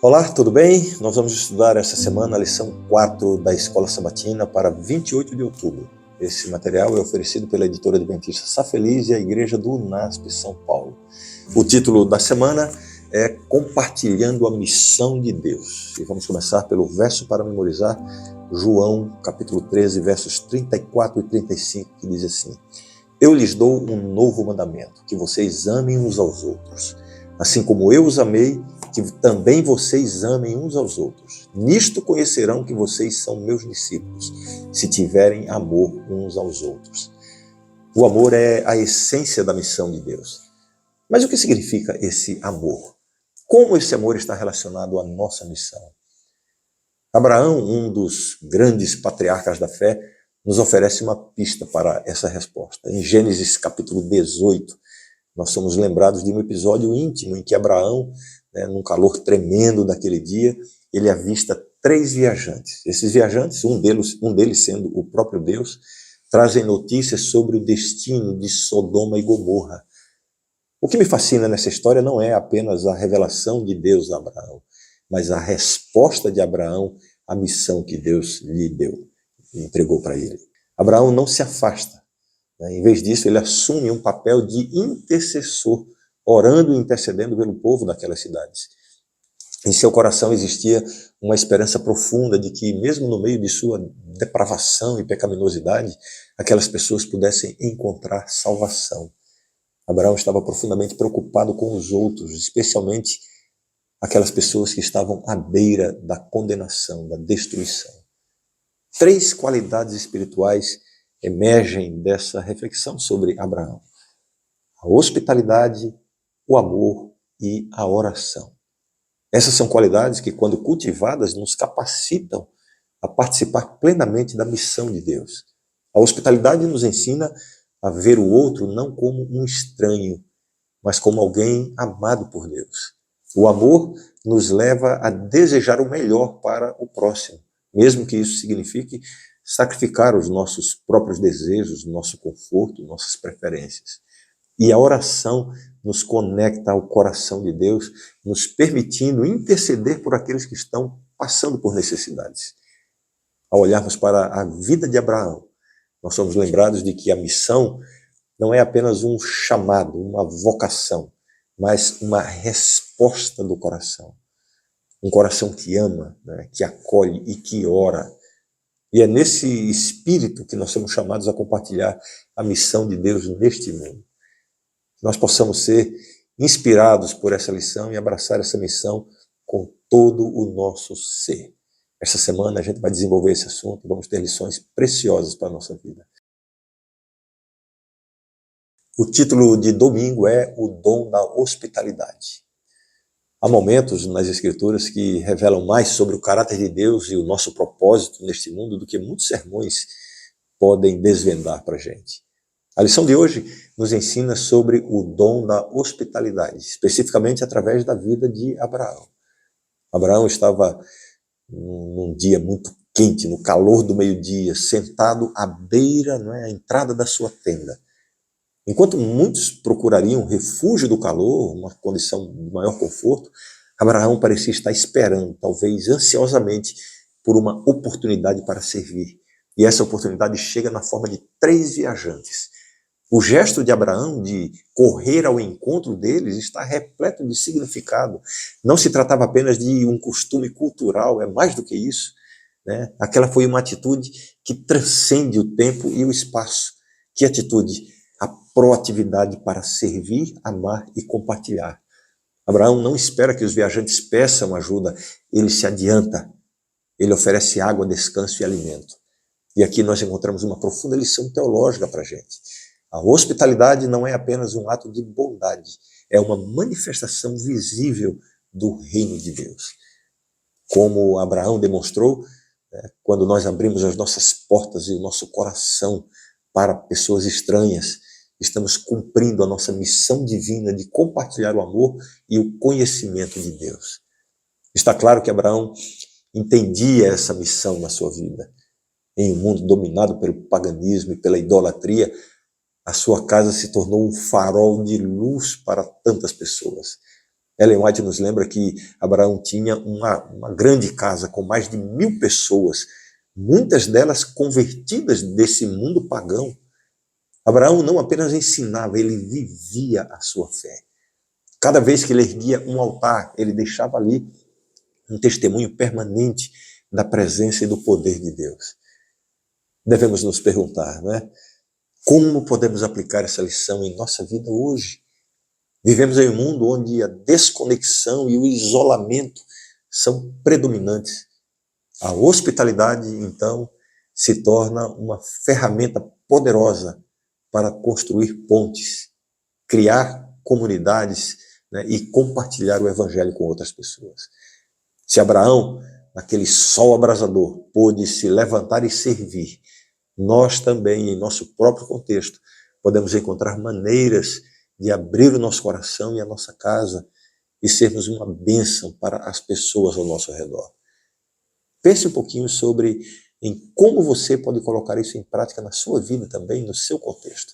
Olá, tudo bem? Nós vamos estudar essa semana a lição 4 da Escola Sabatina para 28 de outubro. Esse material é oferecido pela editora adventista Sá Feliz e a Igreja do UNASP São Paulo. O título da semana é Compartilhando a Missão de Deus. E vamos começar pelo verso para memorizar, João, capítulo 13, versos 34 e 35, que diz assim: Eu lhes dou um novo mandamento, que vocês amem uns aos outros. Assim como eu os amei, que também vocês amem uns aos outros. Nisto conhecerão que vocês são meus discípulos, se tiverem amor uns aos outros. O amor é a essência da missão de Deus. Mas o que significa esse amor? Como esse amor está relacionado à nossa missão? Abraão, um dos grandes patriarcas da fé, nos oferece uma pista para essa resposta. Em Gênesis capítulo 18, nós somos lembrados de um episódio íntimo em que Abraão, num calor tremendo daquele dia, ele avista 3 viajantes. Esses viajantes, um deles sendo o próprio Deus, trazem notícias sobre o destino de Sodoma e Gomorra. O que me fascina nessa história não é apenas a revelação de Deus a Abraão, mas a resposta de Abraão à missão que Deus lhe deu, entregou para ele. Abraão não se afasta. Em vez disso, ele assume um papel de intercessor, orando e intercedendo pelo povo daquelas cidades. Em seu coração existia uma esperança profunda de que, mesmo no meio de sua depravação e pecaminosidade, aquelas pessoas pudessem encontrar salvação. Abraão estava profundamente preocupado com os outros, especialmente aquelas pessoas que estavam à beira da condenação, da destruição. 3 qualidades espirituais emergem dessa reflexão sobre Abraão: a hospitalidade, o amor e a oração. Essas são qualidades que, quando cultivadas, nos capacitam a participar plenamente da missão de Deus. A hospitalidade nos ensina a ver o outro não como um estranho, mas como alguém amado por Deus. O amor nos leva a desejar o melhor para o próximo, mesmo que isso signifique sacrificar os nossos próprios desejos, nosso conforto, nossas preferências. E a oração nos conecta ao coração de Deus, nos permitindo interceder por aqueles que estão passando por necessidades. Ao olharmos para a vida de Abraão, nós somos lembrados de que a missão não é apenas um chamado, uma vocação, mas uma resposta do coração. Um coração que ama, que acolhe e que ora. E é nesse espírito que nós somos chamados a compartilhar a missão de Deus neste mundo. Que nós possamos ser inspirados por essa lição e abraçar essa missão com todo o nosso ser. Esta semana a gente vai desenvolver esse assunto e vamos ter lições preciosas para a nossa vida. O título de domingo é O Dom da Hospitalidade. Há momentos nas Escrituras que revelam mais sobre o caráter de Deus e o nosso propósito neste mundo do que muitos sermões podem desvendar para a gente. A lição de hoje nos ensina sobre o dom da hospitalidade, especificamente através da vida de Abraão. Abraão estava num dia muito quente, no calor do meio-dia, sentado à beira, à entrada da sua tenda. Enquanto muitos procurariam refúgio do calor, uma condição de maior conforto, Abraão parecia estar esperando, talvez ansiosamente, por uma oportunidade para servir. E essa oportunidade chega na forma de 3 viajantes. O gesto de Abraão de correr ao encontro deles está repleto de significado. Não se tratava apenas de um costume cultural, é mais do que isso. Aquela foi uma atitude que transcende o tempo e o espaço. Que atitude? A proatividade para servir, amar e compartilhar. Abraão não espera que os viajantes peçam ajuda, ele se adianta. Ele oferece água, descanso e alimento. E aqui nós encontramos uma profunda lição teológica para a gente. A hospitalidade não é apenas um ato de bondade, é uma manifestação visível do reino de Deus. Como Abraão demonstrou, quando nós abrimos as nossas portas e o nosso coração para pessoas estranhas, estamos cumprindo a nossa missão divina de compartilhar o amor e o conhecimento de Deus. Está claro que Abraão entendia essa missão na sua vida. Em um mundo dominado pelo paganismo e pela idolatria, a sua casa se tornou um farol de luz para tantas pessoas. Ellen White nos lembra que Abraão tinha uma grande casa com mais de 1000 pessoas, muitas delas convertidas desse mundo pagão. Abraão não apenas ensinava, ele vivia a sua fé. Cada vez que ele erguia um altar, ele deixava ali um testemunho permanente da presença e do poder de Deus. Devemos nos perguntar, né? Como podemos aplicar essa lição em nossa vida hoje? Vivemos em um mundo onde a desconexão e o isolamento são predominantes. A hospitalidade, então, se torna uma ferramenta poderosa para construir pontes, criar comunidades, né, e compartilhar o evangelho com outras pessoas. Se Abraão, naquele sol abrasador, pôde se levantar e servir, nós também, em nosso próprio contexto, podemos encontrar maneiras de abrir o nosso coração e a nossa casa e sermos uma bênção para as pessoas ao nosso redor. Pense um pouquinho sobre em como você pode colocar isso em prática na sua vida também, no seu contexto.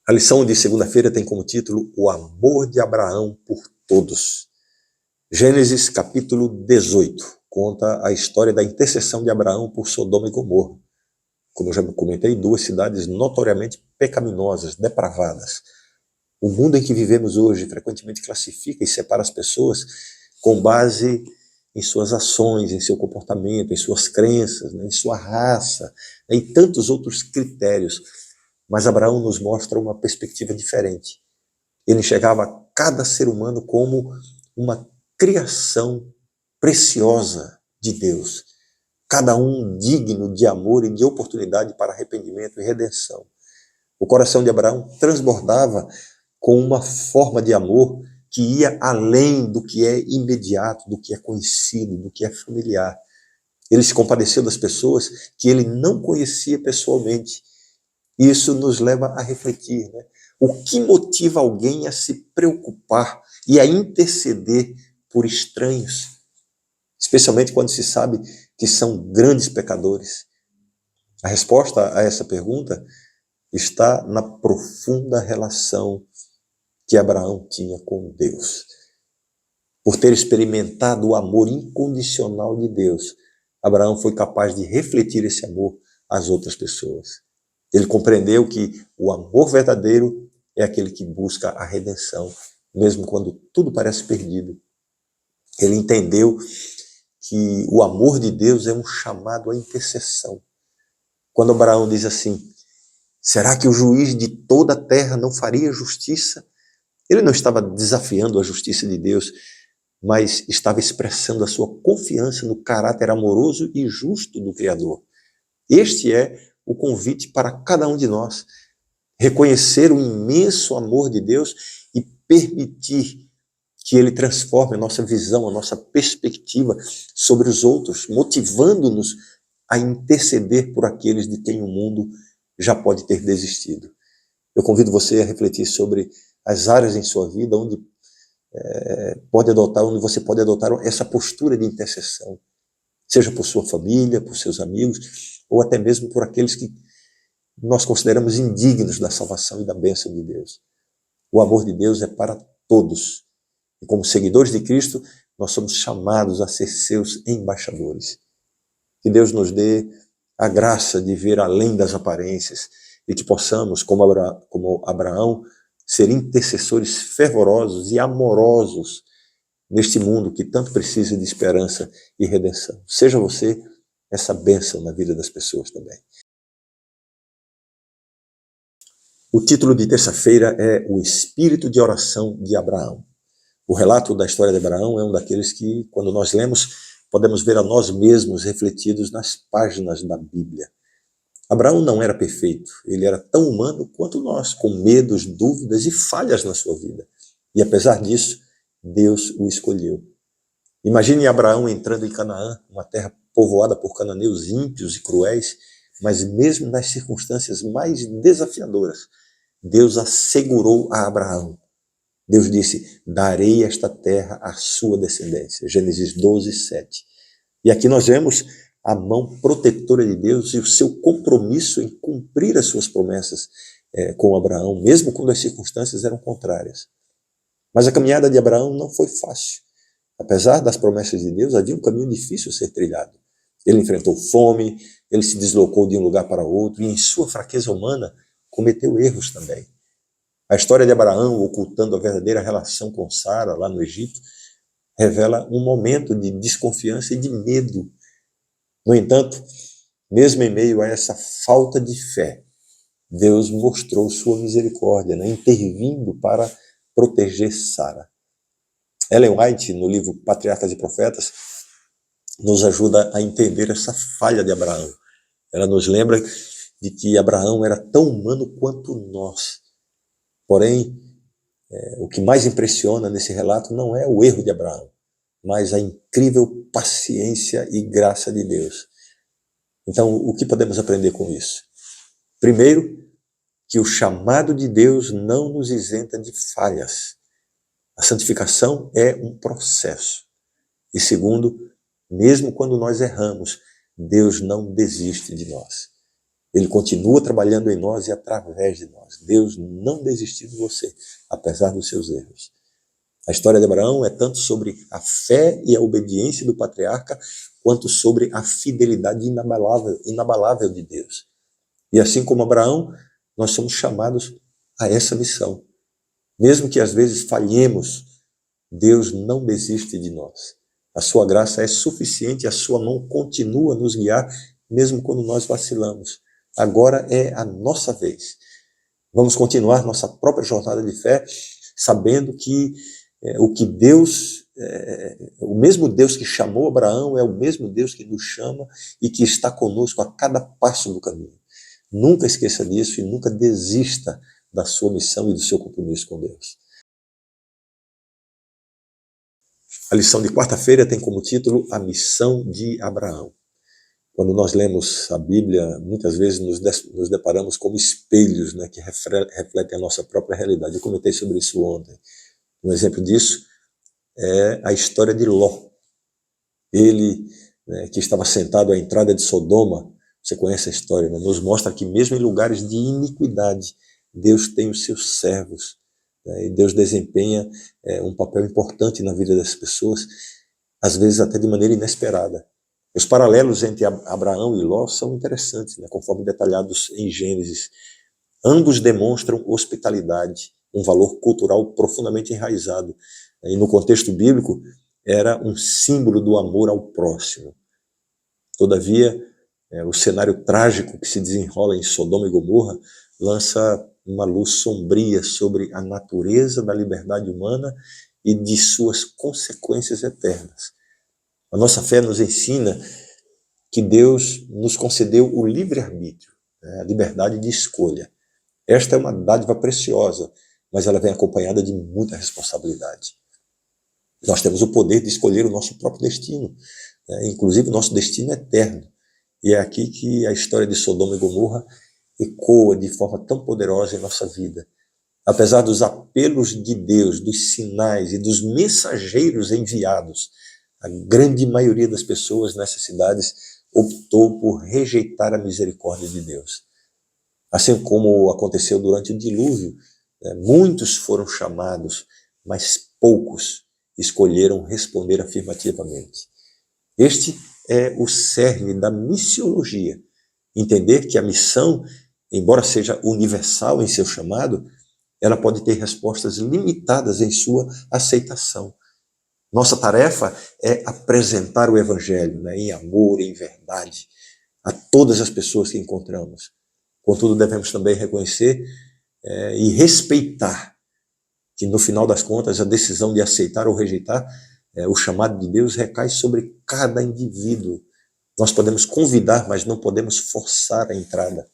A lição de segunda-feira tem como título O amor de Abraão por todos. Gênesis capítulo 18 conta a história da intercessão de Abraão por Sodoma e Gomorra. Como eu já comentei, 2 cidades notoriamente pecaminosas, depravadas. O mundo em que vivemos hoje frequentemente classifica e separa as pessoas com base em suas ações, em seu comportamento, em suas crenças, né, em sua raça, né, e tantos outros critérios. Mas Abraão nos mostra uma perspectiva diferente. Ele enxergava cada ser humano como uma criação preciosa de Deus. Cada um digno de amor e de oportunidade para arrependimento e redenção. O coração de Abraão transbordava com uma forma de amor que ia além do que é imediato, do que é conhecido, do que é familiar. Ele se compadeceu das pessoas que ele não conhecia pessoalmente. Isso nos leva a refletir, né? O que motiva alguém a se preocupar e a interceder por estranhos, especialmente quando se sabe que são grandes pecadores? A resposta a essa pergunta está na profunda relação que Abraão tinha com Deus. Por ter experimentado o amor incondicional de Deus, Abraão foi capaz de refletir esse amor às outras pessoas. Ele compreendeu que o amor verdadeiro é aquele que busca a redenção, mesmo quando tudo parece perdido. Ele entendeu que o amor de Deus é um chamado à intercessão. Quando Abraão diz assim, será que o juiz de toda a terra não faria justiça? Ele não estava desafiando a justiça de Deus, mas estava expressando a sua confiança no caráter amoroso e justo do Criador. Este é o convite para cada um de nós, reconhecer o imenso amor de Deus e permitir que Ele transforme a nossa visão, a nossa perspectiva sobre os outros, motivando-nos a interceder por aqueles de quem o mundo já pode ter desistido. Eu convido você a refletir sobre as áreas em sua vida onde onde você pode adotar essa postura de intercessão, seja por sua família, por seus amigos, ou até mesmo por aqueles que nós consideramos indignos da salvação e da bênção de Deus. O amor de Deus é para todos. E como seguidores de Cristo, nós somos chamados a ser seus embaixadores. Que Deus nos dê a graça de ver além das aparências e que possamos, como Abraão, ser intercessores fervorosos e amorosos neste mundo que tanto precisa de esperança e redenção. Seja você essa bênção na vida das pessoas também. O título de terça-feira é O Espírito de Oração de Abraão. O relato da história de Abraão é um daqueles que, quando nós lemos, podemos ver a nós mesmos refletidos nas páginas da Bíblia. Abraão não era perfeito, ele era tão humano quanto nós, com medos, dúvidas e falhas na sua vida. E apesar disso, Deus o escolheu. Imagine Abraão entrando em Canaã, uma terra povoada por cananeus ímpios e cruéis, mas mesmo nas circunstâncias mais desafiadoras, Deus assegurou a Abraão. Deus disse, darei esta terra à sua descendência. Gênesis 12, 7. E aqui nós vemos a mão protetora de Deus e o seu compromisso em cumprir as suas promessas, com Abraão, mesmo quando as circunstâncias eram contrárias. Mas a caminhada de Abraão não foi fácil. Apesar das promessas de Deus, havia um caminho difícil a ser trilhado. Ele enfrentou fome, ele se deslocou de um lugar para outro, e em sua fraqueza humana, cometeu erros também. A história de Abraão ocultando a verdadeira relação com Sara, lá no Egito, revela um momento de desconfiança e de medo. No entanto, mesmo em meio a essa falta de fé, Deus mostrou sua misericórdia, intervindo para proteger Sara. Ellen White, no livro Patriarcas e Profetas, nos ajuda a entender essa falha de Abraão. Ela nos lembra de que Abraão era tão humano quanto nós. Porém, o que mais impressiona nesse relato não é o erro de Abraão, mas a incrível paciência e graça de Deus. Então, o que podemos aprender com isso? Primeiro, que o chamado de Deus não nos isenta de falhas. A santificação é um processo. E segundo, mesmo quando nós erramos, Deus não desiste de nós. Ele continua trabalhando em nós e através de nós. Deus não desistiu de você, apesar dos seus erros. A história de Abraão é tanto sobre a fé e a obediência do patriarca, quanto sobre a fidelidade inabalável de Deus. E assim como Abraão, nós somos chamados a essa missão. Mesmo que às vezes falhemos, Deus não desiste de nós. A sua graça é suficiente, a sua mão continua a nos guiar, mesmo quando nós vacilamos. Agora é a nossa vez. Vamos continuar nossa própria jornada de fé, sabendo que o mesmo Deus que chamou Abraão é o mesmo Deus que nos chama e que está conosco a cada passo do caminho. Nunca esqueça disso e nunca desista da sua missão e do seu compromisso com Deus. A lição de quarta-feira tem como título A Missão de Abraão. Quando nós lemos a Bíblia, muitas vezes nos deparamos como espelhos, que refletem a nossa própria realidade. Eu comentei sobre isso ontem. Um exemplo disso é a história de Ló. Ele, que estava sentado à entrada de Sodoma, você conhece a história, nos mostra que mesmo em lugares de iniquidade, Deus tem os seus servos. E Deus desempenha um papel importante na vida das pessoas, às vezes até de maneira inesperada. Os paralelos entre Abraão e Ló são interessantes, conforme detalhados em Gênesis. Ambos demonstram hospitalidade, um valor cultural profundamente enraizado. E no contexto bíblico, era um símbolo do amor ao próximo. Todavia, o cenário trágico que se desenrola em Sodoma e Gomorra lança uma luz sombria sobre a natureza da liberdade humana e de suas consequências eternas. A nossa fé nos ensina que Deus nos concedeu o livre-arbítrio, a liberdade de escolha. Esta é uma dádiva preciosa, mas ela vem acompanhada de muita responsabilidade. Nós temos o poder de escolher o nosso próprio destino, inclusive o nosso destino eterno. E é aqui que a história de Sodoma e Gomorra ecoa de forma tão poderosa em nossa vida. Apesar dos apelos de Deus, dos sinais e dos mensageiros enviados, a grande maioria das pessoas nessas cidades optou por rejeitar a misericórdia de Deus. Assim como aconteceu durante o dilúvio, muitos foram chamados, mas poucos escolheram responder afirmativamente. Este é o cerne da missiologia. Entender que a missão, embora seja universal em seu chamado, ela pode ter respostas limitadas em sua aceitação. Nossa tarefa é apresentar o Evangelho, em amor, em verdade, a todas as pessoas que encontramos. Contudo, devemos também reconhecer e respeitar que, no final das contas, a decisão de aceitar ou rejeitar o chamado de Deus recai sobre cada indivíduo. Nós podemos convidar, mas não podemos forçar a entrada.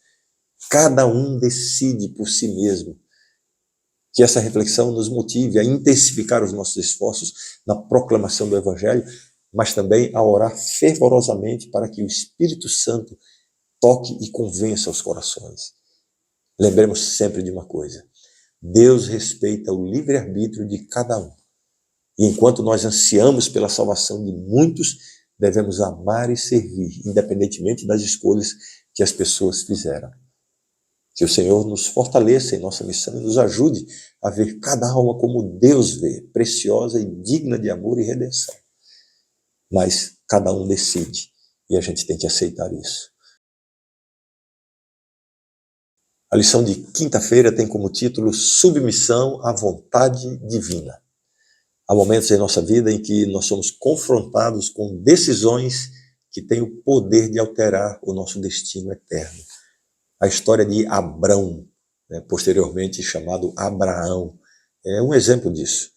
Cada um decide por si mesmo. Que essa reflexão nos motive a intensificar os nossos esforços na proclamação do Evangelho, mas também a orar fervorosamente para que o Espírito Santo toque e convença os corações. Lembremos sempre de uma coisa: Deus respeita o livre-arbítrio de cada um. E enquanto nós ansiamos pela salvação de muitos, devemos amar e servir, independentemente das escolhas que as pessoas fizeram. Que o Senhor nos fortaleça em nossa missão e nos ajude a ver cada alma como Deus vê, preciosa e digna de amor e redenção. Mas cada um decide e a gente tem que aceitar isso. A lição de quinta-feira tem como título Submissão à vontade divina. Há momentos em nossa vida em que nós somos confrontados com decisões que têm o poder de alterar o nosso destino eterno. A história de Abrão, posteriormente chamado Abraão, é um exemplo disso.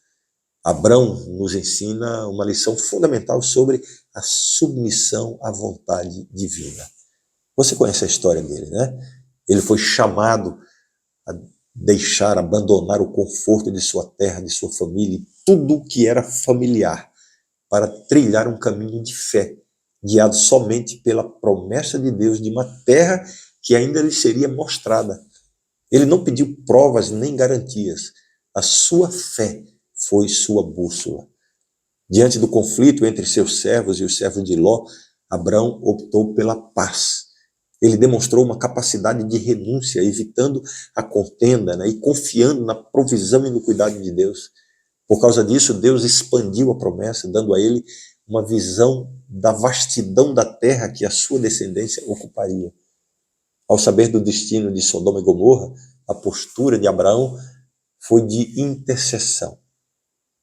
Abrão nos ensina uma lição fundamental sobre a submissão à vontade divina. Você conhece a história dele, né? Ele foi chamado a abandonar o conforto de sua terra, de sua família, tudo o que era familiar, para trilhar um caminho de fé, guiado somente pela promessa de Deus de uma terra que ainda lhe seria mostrada. Ele não pediu provas nem garantias. A sua fé foi sua bússola. Diante do conflito entre seus servos e os servos de Ló, Abrão optou pela paz. Ele demonstrou uma capacidade de renúncia, evitando a contenda, e confiando na provisão e no cuidado de Deus. Por causa disso, Deus expandiu a promessa, dando a ele uma visão da vastidão da terra que a sua descendência ocuparia. Ao saber do destino de Sodoma e Gomorra, a postura de Abraão foi de intercessão.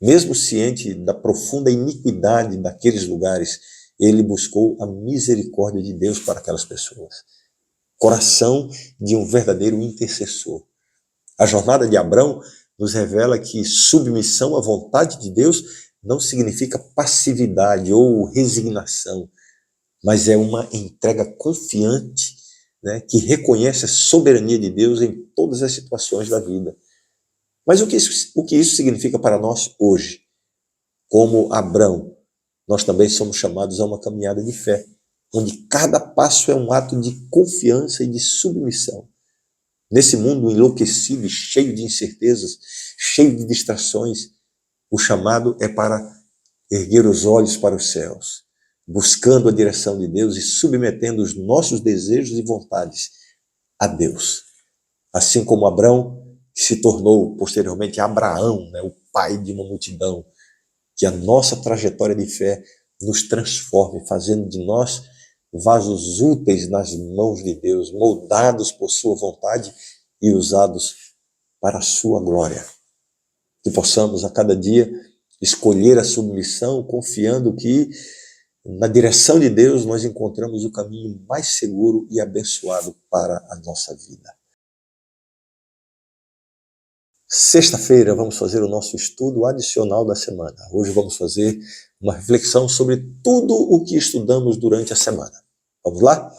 Mesmo ciente da profunda iniquidade daqueles lugares, ele buscou a misericórdia de Deus para aquelas pessoas. Coração de um verdadeiro intercessor. A jornada de Abrão nos revela que submissão à vontade de Deus não significa passividade ou resignação, mas é uma entrega confiante, que reconhece a soberania de Deus em todas as situações da vida. Mas o que isso significa para nós hoje? Como Abrão, nós também somos chamados a uma caminhada de fé, onde cada passo é um ato de confiança e de submissão. Nesse mundo enlouquecido e cheio de incertezas, cheio de distrações, o chamado é para erguer os olhos para os céus, buscando a direção de Deus e submetendo os nossos desejos e vontades a Deus. Assim como Abrão, que se tornou posteriormente Abraão, o pai de uma multidão, que a nossa trajetória de fé nos transforme, fazendo de nós vasos úteis nas mãos de Deus, moldados por sua vontade e usados para a sua glória. Que possamos a cada dia escolher a submissão, confiando que na direção de Deus nós encontramos o caminho mais seguro e abençoado para a nossa vida. Sexta-feira vamos fazer o nosso estudo adicional da semana. Hoje vamos fazer uma reflexão sobre tudo o que estudamos durante a semana. Vamos lá?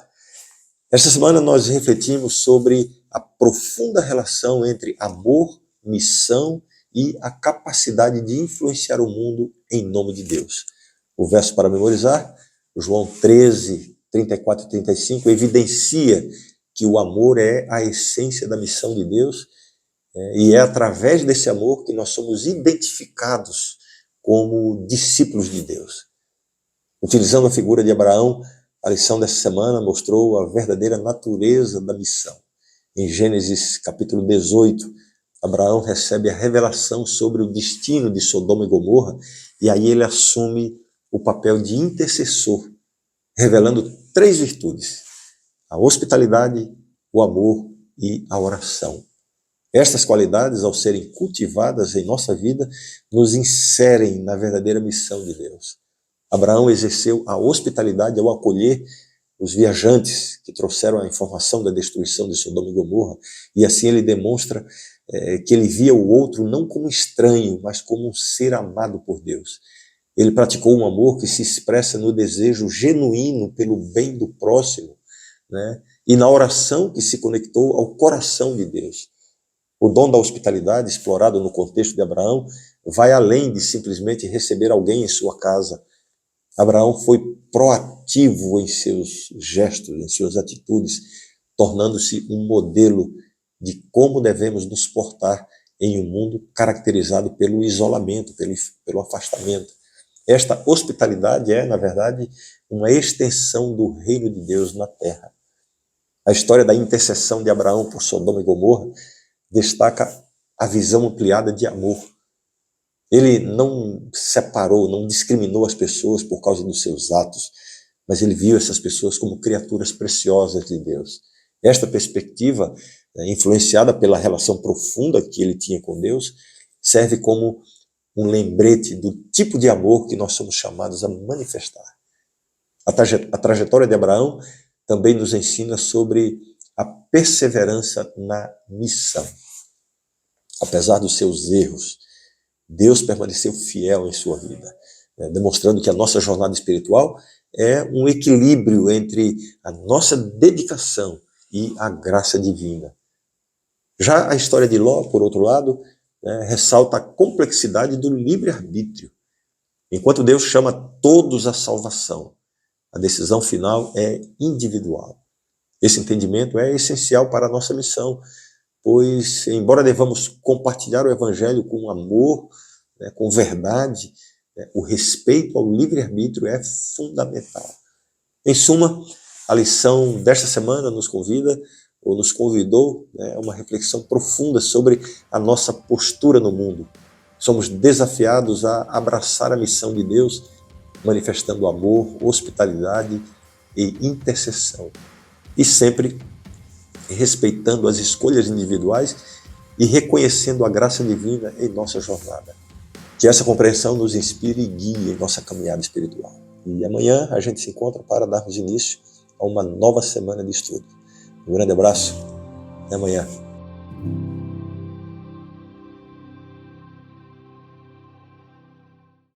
Esta semana nós refletimos sobre a profunda relação entre amor, missão e a capacidade de influenciar o mundo em nome de Deus. O verso para memorizar, João 13, 34 e 35, evidencia que o amor é a essência da missão de Deus, e é através desse amor que nós somos identificados como discípulos de Deus. Utilizando a figura de Abraão, a lição dessa semana mostrou a verdadeira natureza da missão. Em Gênesis capítulo 18, Abraão recebe a revelação sobre o destino de Sodoma e Gomorra, e aí ele assume o papel de intercessor, revelando 3 virtudes: a hospitalidade, o amor e a oração. Estas qualidades, ao serem cultivadas em nossa vida, nos inserem na verdadeira missão de Deus. Abraão exerceu a hospitalidade ao acolher os viajantes que trouxeram a informação da destruição de Sodoma e Gomorra, e assim ele demonstra que ele via o outro não como estranho, mas como um ser amado por Deus. Ele praticou um amor que se expressa no desejo genuíno pelo bem do próximo, e na oração que se conectou ao coração de Deus. O dom da hospitalidade, explorado no contexto de Abraão, vai além de simplesmente receber alguém em sua casa. Abraão foi proativo em seus gestos, em suas atitudes, tornando-se um modelo de como devemos nos portar em um mundo caracterizado pelo isolamento, pelo afastamento. Esta hospitalidade é, na verdade, uma extensão do reino de Deus na terra. A história da intercessão de Abraão por Sodoma e Gomorra destaca a visão ampliada de amor. Ele não separou, não discriminou as pessoas por causa dos seus atos, mas ele viu essas pessoas como criaturas preciosas de Deus. Esta perspectiva, influenciada pela relação profunda que ele tinha com Deus, serve como um lembrete do tipo de amor que nós somos chamados a manifestar. A trajetória de Abraão também nos ensina sobre a perseverança na missão. Apesar dos seus erros, Deus permaneceu fiel em sua vida, demonstrando que a nossa jornada espiritual é um equilíbrio entre a nossa dedicação e a graça divina. Já a história de Ló, por outro lado, ressalta a complexidade do livre-arbítrio. Enquanto Deus chama todos à salvação, a decisão final é individual. Esse entendimento é essencial para a nossa missão, pois, embora devamos compartilhar o Evangelho com amor, com verdade, o respeito ao livre-arbítrio é fundamental. Em suma, a lição desta semana nos convida, ou nos convidou, a uma reflexão profunda sobre a nossa postura no mundo. Somos desafiados a abraçar a missão de Deus, manifestando amor, hospitalidade e intercessão. E sempre respeitando as escolhas individuais e reconhecendo a graça divina em nossa jornada. Que essa compreensão nos inspire e guie em nossa caminhada espiritual. E amanhã a gente se encontra para darmos início a uma nova semana de estudo. Um grande abraço, até amanhã.